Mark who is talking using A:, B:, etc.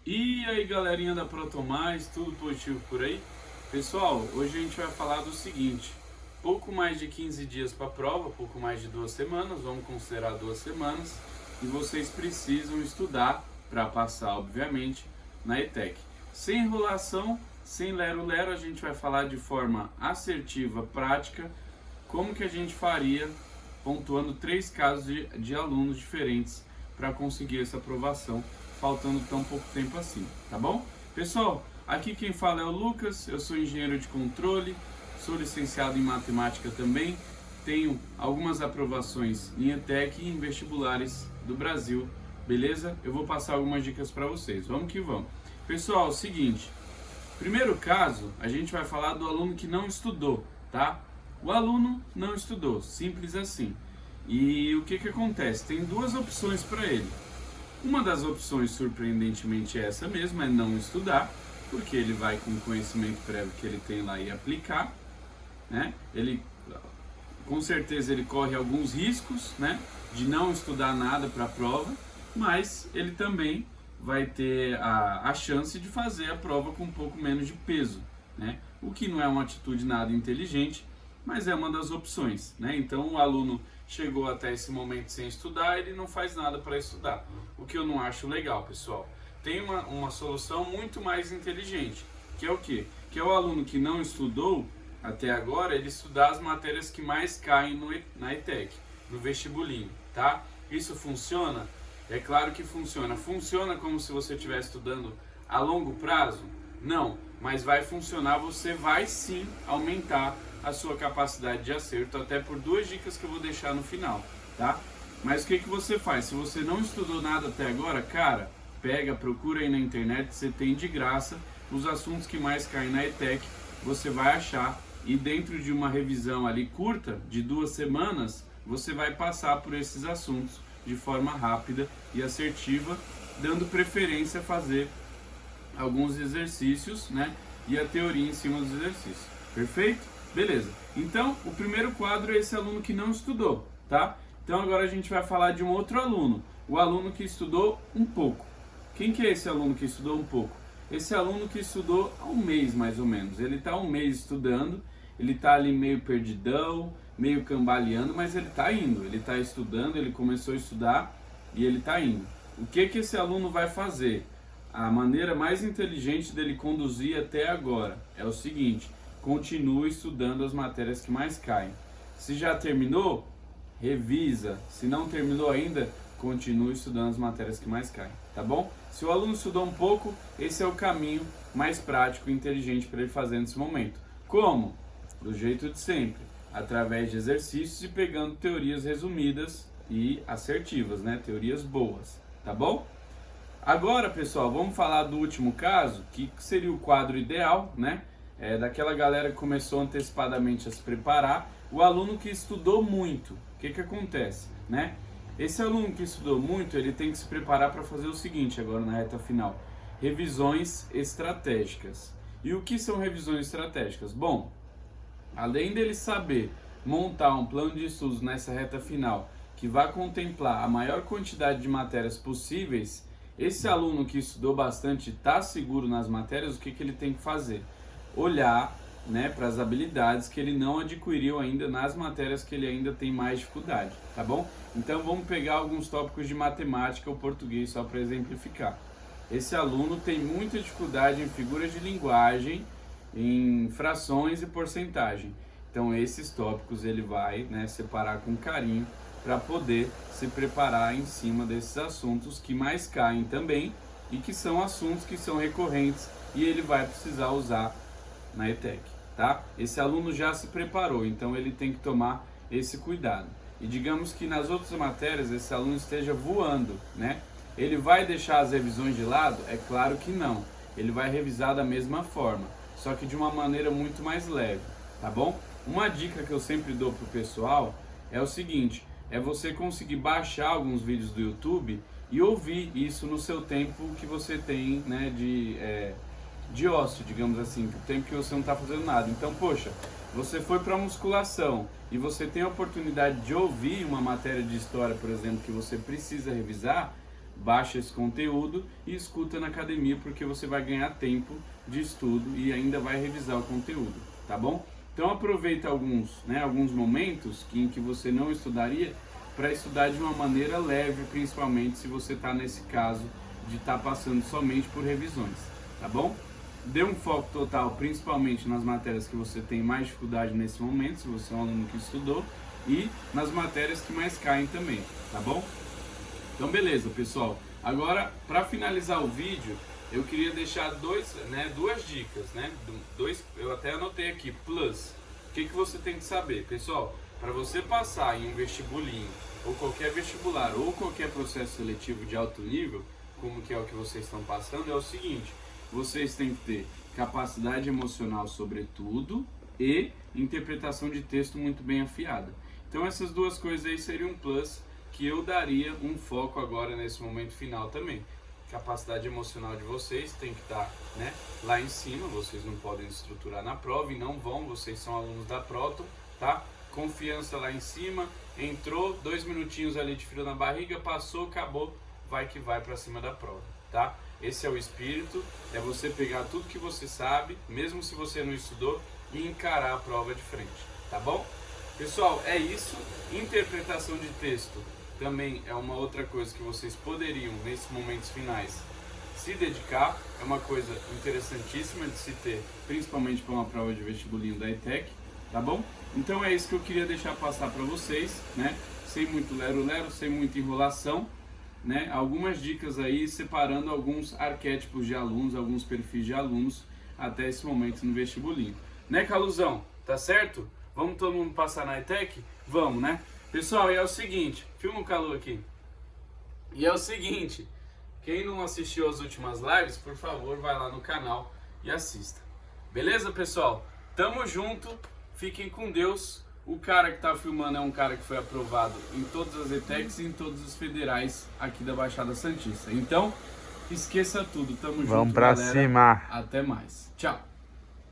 A: E aí galerinha da ProtoMais, tudo positivo por aí? Pessoal, hoje a gente vai falar do seguinte: pouco mais de 15 dias para a prova, pouco mais de 2 semanas, vamos considerar 2 semanas, e vocês precisam estudar para passar, obviamente, na ETEC. Sem enrolação, sem lero-lero, a gente vai falar de forma assertiva, prática, como que a gente faria, pontuando 3 casos de alunos diferentes para conseguir essa aprovação, faltando tão pouco tempo assim, tá bom? Pessoal, aqui quem fala é o Lucas, eu sou engenheiro de controle, sou licenciado em matemática também, tenho algumas aprovações em ETEC e em vestibulares do Brasil, beleza? Eu vou passar algumas dicas para vocês, vamos que vamos. Pessoal, é o seguinte, primeiro caso, a gente vai falar do aluno que não estudou, tá? O aluno não estudou, simples assim. E o que acontece? Tem duas opções para ele. Uma das opções, surpreendentemente, é essa mesma, é não estudar, porque ele vai com o conhecimento prévio que ele tem lá e aplicar, né? Com certeza ele corre alguns riscos, né, de não estudar nada para a prova, mas ele também vai ter a chance de fazer a prova com um pouco menos de peso, né? O que não é uma atitude nada inteligente, mas é uma das opções, né? Então o aluno chegou até esse momento sem estudar, ele não faz nada para estudar, o que eu não acho legal, pessoal. Tem uma solução muito mais inteligente, que é o quê? Que é o aluno que não estudou até agora, ele estudar as matérias que mais caem na ETEC, no vestibulinho, tá? Isso funciona? É claro que funciona. Funciona como se você estivesse estudando a longo prazo? Não, mas vai funcionar, você vai sim aumentar a sua capacidade de acerto, até por duas dicas que eu vou deixar no final, tá? Mas o que você faz? Se você não estudou nada até agora, cara, procura aí na internet, você tem de graça os assuntos que mais caem na ETEC, você vai achar, e dentro de uma revisão ali curta, de 2 semanas, você vai passar por esses assuntos de forma rápida e assertiva, dando preferência a fazer alguns exercícios, né? E a teoria em cima dos exercícios. Perfeito? Beleza. Então, o primeiro quadro é esse aluno que não estudou, tá? Então agora a gente vai falar de um outro aluno, o aluno que estudou um pouco. Quem que é esse aluno que estudou um pouco? Esse aluno que estudou há um mês mais ou menos. Ele está um mês estudando, ele está ali meio perdidão, meio cambaleando, mas ele está indo, ele está estudando, ele começou a estudar e ele está indo. O que esse aluno vai fazer? A maneira mais inteligente dele conduzir até agora é o seguinte: continue estudando as matérias que mais caem. Se já terminou, revisa. Se não terminou ainda, continue estudando as matérias que mais caem, tá bom? Se o aluno estudou um pouco, esse é o caminho mais prático e inteligente para ele fazer nesse momento. Como? Do jeito de sempre, através de exercícios e pegando teorias resumidas e assertivas, né? Teorias boas, tá bom? Agora, pessoal, vamos falar do último caso, que seria o quadro ideal, né? Daquela galera que começou antecipadamente a se preparar, o aluno que estudou muito. O que acontece, né? Esse aluno que estudou muito, ele tem que se preparar para fazer o seguinte agora na reta final: revisões estratégicas. E o que são revisões estratégicas? Bom, além dele saber montar um plano de estudos nessa reta final que vai contemplar a maior quantidade de matérias possíveis, esse aluno que estudou bastante, está seguro nas matérias, o que ele tem que fazer? Olhar, né, para as habilidades que ele não adquiriu ainda nas matérias que ele ainda tem mais dificuldade, tá bom? Então vamos pegar alguns tópicos de matemática ou português só para exemplificar. Esse aluno tem muita dificuldade em figuras de linguagem, em frações e porcentagem. Então esses tópicos ele vai, né, separar com carinho para poder se preparar em cima desses assuntos que mais caem também e que são assuntos que são recorrentes e ele vai precisar usar na ETEC, tá? Esse aluno já se preparou, então ele tem que tomar esse cuidado. E digamos que nas outras matérias esse aluno esteja voando, né? Ele vai deixar as revisões de lado? É claro que não. Ele vai revisar da mesma forma, só que de uma maneira muito mais leve, tá bom? Uma dica que eu sempre dou pro pessoal é o seguinte: é você conseguir baixar alguns vídeos do YouTube e ouvir isso no seu tempo que você tem, né, de ócio, digamos assim, o tempo que você não está fazendo nada. Então, poxa, você foi para musculação e você tem a oportunidade de ouvir uma matéria de história, por exemplo, que você precisa revisar, baixa esse conteúdo e escuta na academia, porque você vai ganhar tempo de estudo e ainda vai revisar o conteúdo, tá bom? Então aproveita alguns momentos em que você não estudaria para estudar de uma maneira leve, principalmente se você está nesse caso de estar passando somente por revisões, tá bom? Dê um foco total, principalmente nas matérias que você tem mais dificuldade nesse momento, se você é um aluno que estudou, e nas matérias que mais caem também, tá bom? Então beleza, pessoal. Agora, para finalizar o vídeo, eu queria deixar duas dicas, né? Eu até anotei aqui, plus. O que você tem que saber, pessoal? Para você passar em um vestibulinho, ou qualquer vestibular, ou qualquer processo seletivo de alto nível, como que é o que vocês estão passando, é o seguinte: vocês têm que ter capacidade emocional sobretudo e interpretação de texto muito bem afiada. Então essas duas coisas aí seriam um plus que eu daria um foco agora nesse momento final também. Capacidade emocional de vocês tem que estar, né, lá em cima, vocês não podem estruturar na prova e não vão, vocês são alunos da Proton, tá? Confiança lá em cima, entrou, 2 minutinhos ali de frio na barriga, passou, acabou, vai que vai para cima da prova, tá? Esse é o espírito, é você pegar tudo que você sabe, mesmo se você não estudou, e encarar a prova de frente, tá bom? Pessoal, é isso. Interpretação de texto também é uma outra coisa que vocês poderiam, nesses momentos finais, se dedicar. É uma coisa interessantíssima de se ter, principalmente para uma prova de vestibulinho da ETEC, tá bom? Então é isso que eu queria deixar passar para vocês, né? Sem muito lero-lero, sem muita enrolação, né? Algumas dicas aí, separando alguns arquétipos de alunos, alguns perfis de alunos, até esse momento no vestibulinho. Né, Caluzão? Tá certo? Vamos todo mundo passar na ETEC? Vamos, né? Pessoal, e é o seguinte, filma o Calu aqui. E é o seguinte, quem não assistiu as últimas lives, por favor, vai lá no canal e assista. Beleza, pessoal? Tamo junto, fiquem com Deus. O cara que tá filmando é um cara que foi aprovado em todas as ETECs e em todos os federais aqui da Baixada Santista. Então, esqueça tudo, tamo junto,
B: Vamos pra
A: galera.
B: cima.
A: Até mais. Tchau.